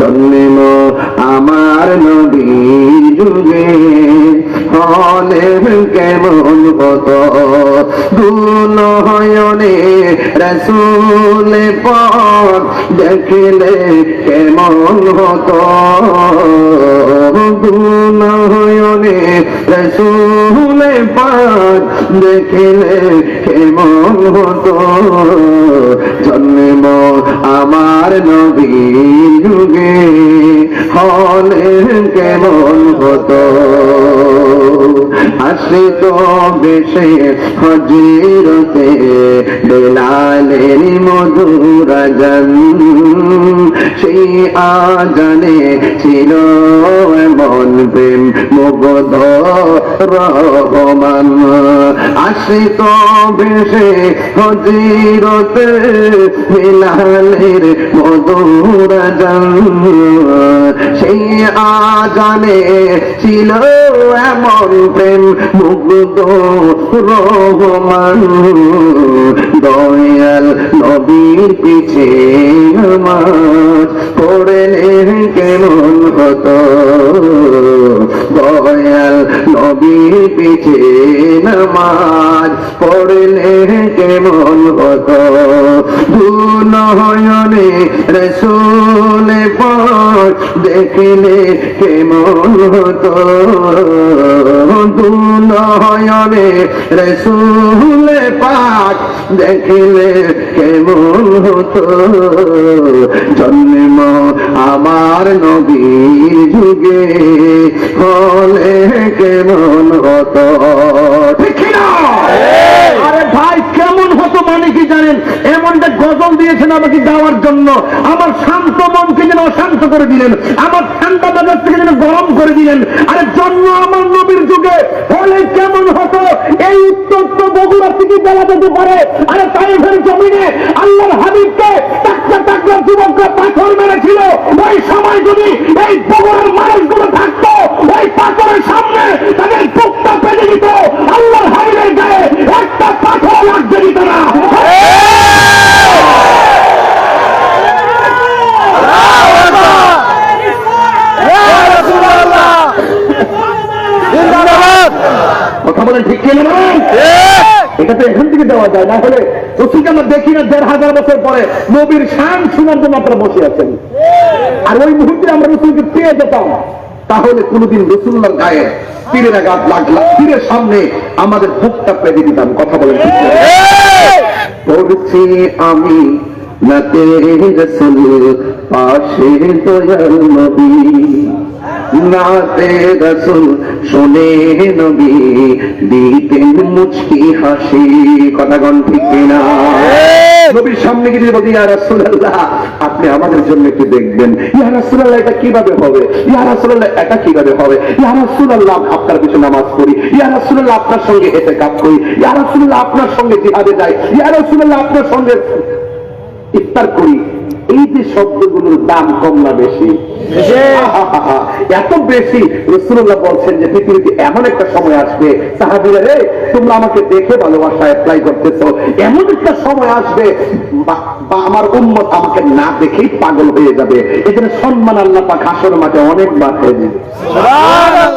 জন্ম আমার নবীর যুগে হলে কেমন হতো দুনয়নে রাসূল পাক দেখলে কেমন হতো দুনয়নে রাসূল পাক দেখলে কেমন হতো জন্ম আমার নবীর যুগে হলে কেমন হতো আসে তো বেশে হজিরতে বেলালের মধুর আজান সেই আজানে ছিল এমন প্রেম মুগ্ধ রহমান আসে তো বেশে হজিরতে বেলালের মধুর আজান সেই আজানে ছিল এমন প্রেম মুগ্ধ রহমান দয়াল নবীর পিছে নামাজ পড়লে কেমন হতো দয়াল নবীর পিছে নামাজ পড়লে কেমন হতো দুনয়নে রাসূল পাক দেখলে কেমন হতো দুনয়নে রাসূল পাক দেখলে কেমন হতো জন্ম আমার নবীর যুগে হলে কেমন হতো ঠিক না? আরে ভাই কেমন হতো মানে কি জানেন? এমনটা গজল দিয়েছেন আমাকে দেওয়ার জন্য আমার শান্ত মনকে যেন অশান্ত করে দিলেন, আমার ঠান্ডা বাজার থেকে যেন গরম করে দিলেন। আরে জন্ম আমার নবীর যুগে হলে কেমন হতো এই উত্তর তো বগুড়া থেকে বলা যেতে পারে। আরে তাইফের জমিনে আল্লাহর হাবিবকে টাকলা টাকলা যুবকরা পাথর মেরেছিল, ওই সময় যদি এই বগুড়ার মানুষগুলো থাকতো ওই পাথরের সামনে তাদের বুকটা পেতে দিত, আল্লাহর হাবিবের গায়ে একটা পাথর লাগতে দিত না। কথা বলেন ঠিক কিনা? এটা তো এখান থেকে দেওয়া যায় না, হলে রসুলকে আমরা দেখি না ১৫০০ বছর পরে নবীর শান শোনার জন্য আপনারা বসে আছেন, আর ওই মুহূর্তে আমরা রসুলকে পেয়ে যেতাম, তাহলে কোনদিন রসুল্লাহর গায়ে তীরের আঘাত লাগলা, তীরের সামনে আমাদের বুকটা পেতে দিতাম। কথা বলেন ঠিক কিনা? পড়ছি আমি নাতে রসুল পাশে দয়াল নবী, নাতে রসুল শোনে নবী দিতেন মুচকি হাসি। কথা গণ ঠিক কিনা? নবীর সামনে গিয়ে বলি ইয়া রাসূলুল্লাহ আপনি আমাদের জন্য একটু দেখবেন, ইয়া রাসূলুল্লাহ এটা কিভাবে হবে, ইয়া রাসূলুল্লাহ এটা কিভাবে হবে, ইয়া রাসূলুল্লাহ আপনার পিছনে নামাজ পড়ি, ইয়া রাসূলুল্লাহ আপনার সঙ্গে ইতিকাফ করি, ইয়া রাসূলুল্লাহ আপনার সঙ্গে জিহাদে যাই, ইয়া রাসূলুল্লাহ আপনার সঙ্গে ইফতার করি। এই যে শব্দগুলোর দাম কম না বেশি? এত বেশি। রাসূলুল্লাহ বলছেন যে পৃথিবীতে এমন একটা সময় আসবে, সাহাবীরা রে তোমরা আমাকে দেখে ভালোবাসা অ্যাপ্লাই করতেছো, এমন একটা সময় আসবে বা আমার উম্মত আমাকে না দেখেই পাগল হয়ে যাবে। এজন্য সম্মান আল্লাহ পাক হাসরের মাঠে অনেক বাড়িয়ে দিবে।